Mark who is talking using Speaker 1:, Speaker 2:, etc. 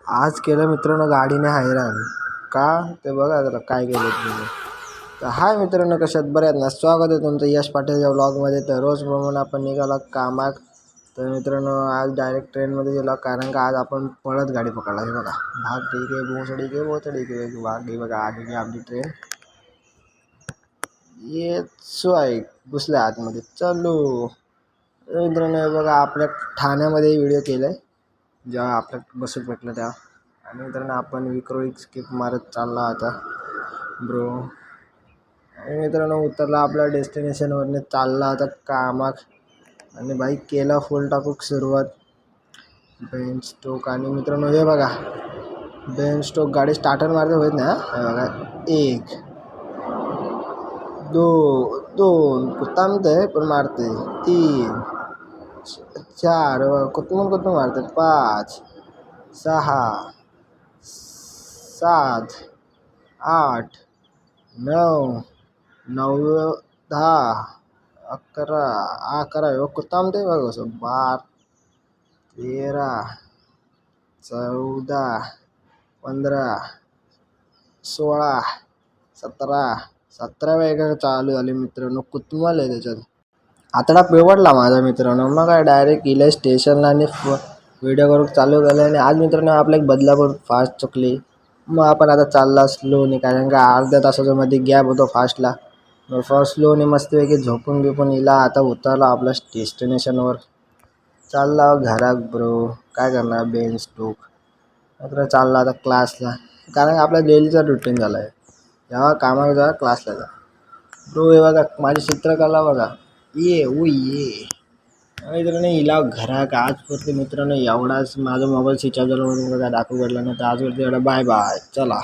Speaker 1: आज केलं मित्रांनो गाडीने हैराण. का ते बघा जरा काय केलं तुम्ही. तर हाय मित्रांनो, कशात बरे आहेत ना. स्वागत आहे तुमचं यश पाटीलच्या व्लॉगमध्ये. तर रोज प्रमाणे आपण निघाला कामात. तर मित्रांनो आज डायरेक्ट ट्रेनमध्ये गेलो, कारण का आज आपण पळत गाडी पकडला. हे बघा भाग ठीक आहे, भोसडी के बोचडी के भाग हे बघा आली आपली ट्रेन. येचो आहे घुसल्या आतमध्ये चालू. मित्रांनो हे बघा आपल्या ठाण्यामध्ये व्हिडिओ केलाय जेव्हा आपल्या बसून भेटलं तेव्हा. आणि मित्रांनो आपण विक्रोळी स्किप मारत चालला आता ब्रो. आणि मित्रांनो उतरला आपल्या डेस्टिनेशनवरने, चालला आता कामाक. आणि बाईक केला फुल टाकूक सुरुवात. बेन स्टोक आणि मित्रांनो हे बघा बेन स्टोक गाडी स्टार्टर मारते होत ना. हे बघा 1 2 2 कुतामते पण मारते 3 4 कुतमून मारते 5 6 7 8 9 9 10 11 कुत्ताम ते बघ कसं 12 13 14 15 16 17 वेगळं चालू झाले मित्रांनो. कुतमल आहे त्याच्यात. आतडा पिवडला माझा मित्रांनो. मग काय डायरेक्ट इले स्टेशनला आणि व्हिडिओ करून चालू केलं. आणि आज मित्रांनो आपल्या एक बदलापूर फास्ट चुकली. मग आपण आता चालला स्लोनी, कारण का अर्ध्या तासाच्या मध्ये गॅप होतो फास्टला. मग फर्स्ट स्लोनी मस्तपैकी झोपून बिपून इला. आता उतरला आपल्या डेस्टिनेशनवर, चालला घरात ब्रो. काय करणार बेन स्टोक. मात्र चालला आता क्लासला, कारण आपला डेलीचा रुटीन झाला आहे. जेव्हा कामाला जा क्लासला जा ब्रो. हे बघा माझी चित्रकला बघा. ये मित्रांनो हिला घरात आजवरती मित्रांनो एवढाच. माझा मोबाईल स्विच ऑफ झाला म्हणून बघा दाखवू पडला नाही. तर आजवरती एवढा. बाय बाय चला.